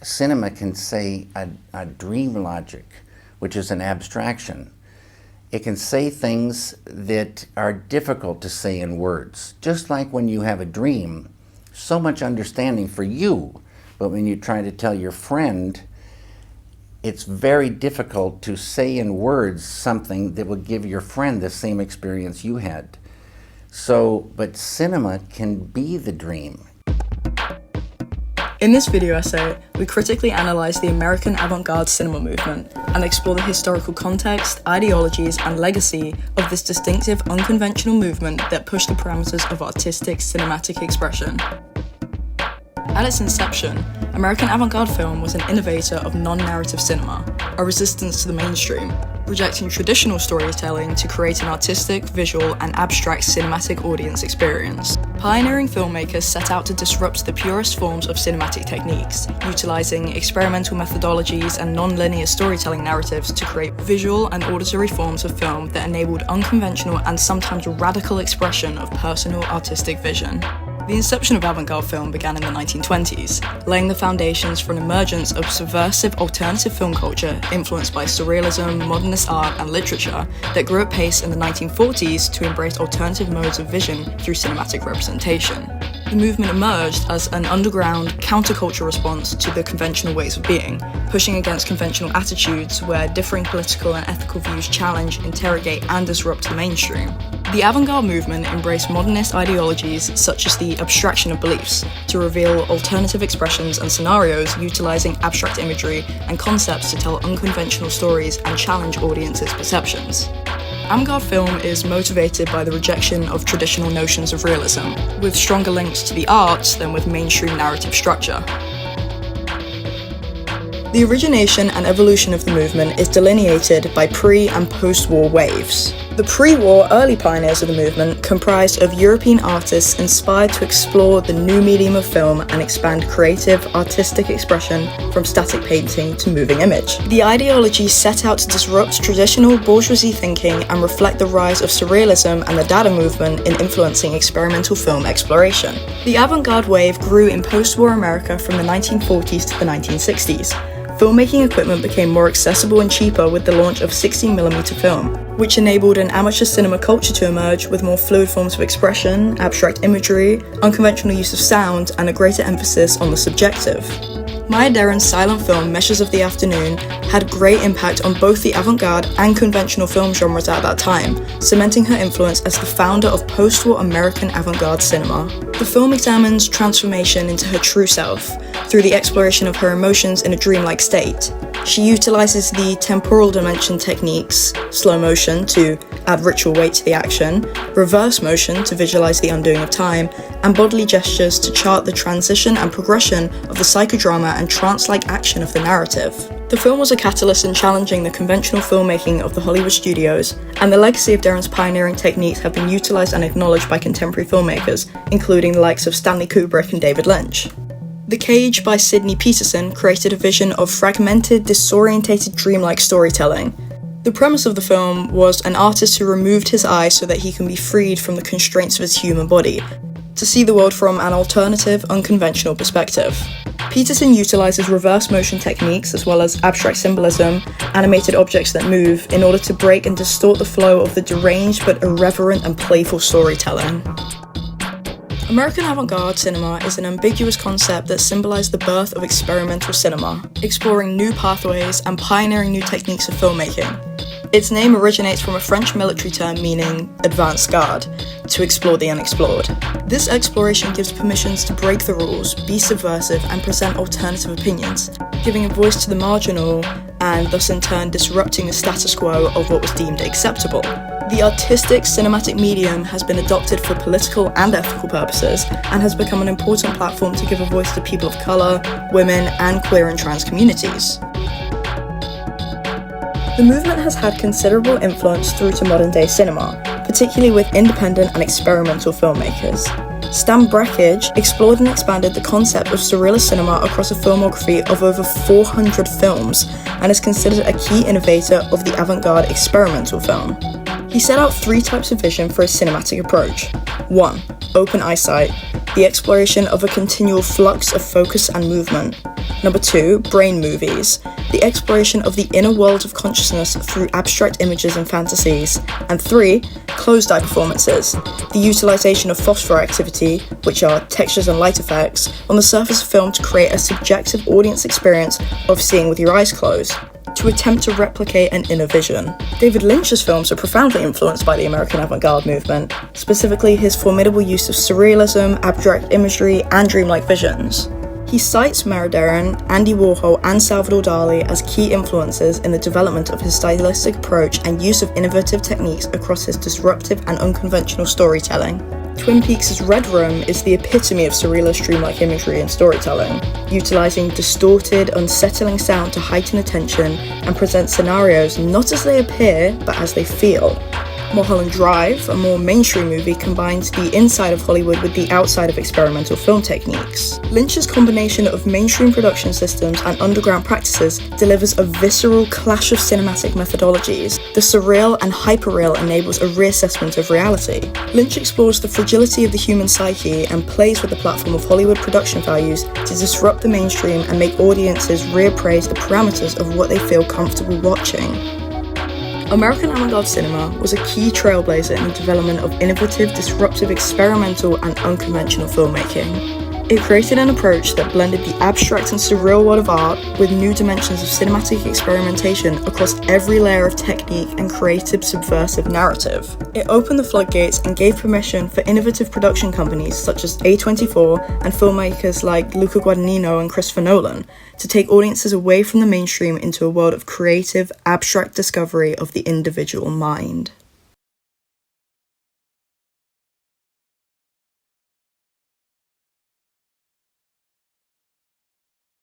cinema can say a dream logic, which is an abstraction. It can say things that are difficult to say in words. Just like when you have a dream, so much understanding for you, but when you try to tell your friend, it's very difficult to say in words something that will give your friend the same experience you had. But cinema can be the dream. In this video essay, we critically analyse the American avant-garde cinema movement and explore the historical context, ideologies and legacy of this distinctive, unconventional movement that pushed the parameters of artistic cinematic expression. At its inception, American avant-garde film was an innovator of non-narrative cinema, a resistance to the mainstream, rejecting traditional storytelling to create an artistic, visual, and abstract cinematic audience experience. Pioneering filmmakers set out to disrupt the purest forms of cinematic techniques, utilizing experimental methodologies and non-linear storytelling narratives to create visual and auditory forms of film that enabled unconventional and sometimes radical expression of personal artistic vision. The inception of avant-garde film began in the 1920s, laying the foundations for an emergence of subversive alternative film culture influenced by surrealism, modernist art, and literature that grew at pace in the 1940s to embrace alternative modes of vision through cinematic representation. The movement emerged as an underground, counterculture response to the conventional ways of being, pushing against conventional attitudes where differing political and ethical views challenge, interrogate, and disrupt the mainstream. The avant-garde movement embraced modernist ideologies such as the abstraction of beliefs to reveal alternative expressions and scenarios utilizing abstract imagery and concepts to tell unconventional stories and challenge audiences' perceptions. Avant-garde film is motivated by the rejection of traditional notions of realism, with stronger links to the arts than with mainstream narrative structure. The origination and evolution of the movement is delineated by pre- and post-war waves. The pre-war early pioneers of the movement comprised of European artists inspired to explore the new medium of film and expand creative, artistic expression from static painting to moving image. The ideology set out to disrupt traditional bourgeoisie thinking and reflect the rise of surrealism and the Dada movement in influencing experimental film exploration. The avant-garde wave grew in post-war America from the 1940s to the 1960s. Filmmaking equipment became more accessible and cheaper with the launch of 16mm film, which enabled an amateur cinema culture to emerge with more fluid forms of expression, abstract imagery, unconventional use of sound, and a greater emphasis on the subjective. Maya Deren's silent film Meshes of the Afternoon had great impact on both the avant-garde and conventional film genres at that time, cementing her influence as the founder of post-war American avant-garde cinema. The film examines transformation into her true self through the exploration of her emotions in a dreamlike state. She utilizes the temporal dimension techniques, slow motion to add ritual weight to the action, reverse motion to visualize the undoing of time, and bodily gestures to chart the transition and progression of the psychodrama and trance-like action of the narrative. The film was a catalyst in challenging the conventional filmmaking of the Hollywood studios, and the legacy of Deren's pioneering techniques have been utilized and acknowledged by contemporary filmmakers, including the likes of Stanley Kubrick and David Lynch. The Cage by Sidney Peterson created a vision of fragmented, disorientated, dreamlike storytelling. The premise of the film was an artist who removed his eye so that he can be freed from the constraints of his human body, to see the world from an alternative, unconventional perspective. Peterson utilizes reverse motion techniques as well as abstract symbolism, animated objects that move, in order to break and distort the flow of the deranged but irreverent and playful storytelling. American avant-garde cinema is an ambiguous concept that symbolized the birth of experimental cinema, exploring new pathways and pioneering new techniques of filmmaking. Its name originates from a French military term meaning advanced garde, to explore the unexplored. This exploration gives permissions to break the rules, be subversive, and present alternative opinions, giving a voice to the marginal and thus in turn disrupting the status quo of what was deemed acceptable. The artistic cinematic medium has been adopted for political and ethical purposes and has become an important platform to give a voice to people of colour, women, and queer and trans communities. The movement has had considerable influence through to modern-day cinema, particularly with independent and experimental filmmakers. Stan Brakhage explored and expanded the concept of surrealist cinema across a filmography of over 400 films and is considered a key innovator of the avant-garde experimental film. He set out 3 types of vision for his cinematic approach. 1. Open eyesight, the exploration of a continual flux of focus and movement. Number 2. Brain movies, the exploration of the inner world of consciousness through abstract images and fantasies. And 3. Closed-eye performances, the utilization of phosphor activity, which are textures and light effects, on the surface of film to create a subjective audience experience of seeing with your eyes closed, to attempt to replicate an inner vision. David Lynch's films are profoundly influenced by the American avant-garde movement, specifically his formidable use of surrealism, abstract imagery, and dreamlike visions. He cites Meyerbeer, Andy Warhol, and Salvador Dali as key influences in the development of his stylistic approach and use of innovative techniques across his disruptive and unconventional storytelling. Twin Peaks' Red Room is the epitome of surrealist dreamlike imagery and storytelling, utilizing distorted, unsettling sound to heighten attention and present scenarios not as they appear, but as they feel. Mulholland Drive, a more mainstream movie, combines the inside of Hollywood with the outside of experimental film techniques. Lynch's combination of mainstream production systems and underground practices delivers a visceral clash of cinematic methodologies. The surreal and hyperreal enables a reassessment of reality. Lynch explores the fragility of the human psyche and plays with the platform of Hollywood production values to disrupt the mainstream and make audiences reappraise the parameters of what they feel comfortable watching. American avant-garde cinema was a key trailblazer in the development of innovative, disruptive, experimental, and unconventional filmmaking. It created an approach that blended the abstract and surreal world of art with new dimensions of cinematic experimentation across every layer of technique and creative subversive narrative. It opened the floodgates and gave permission for innovative production companies such as A24 and filmmakers like Luca Guadagnino and Christopher Nolan to take audiences away from the mainstream into a world of creative, abstract discovery of the individual mind.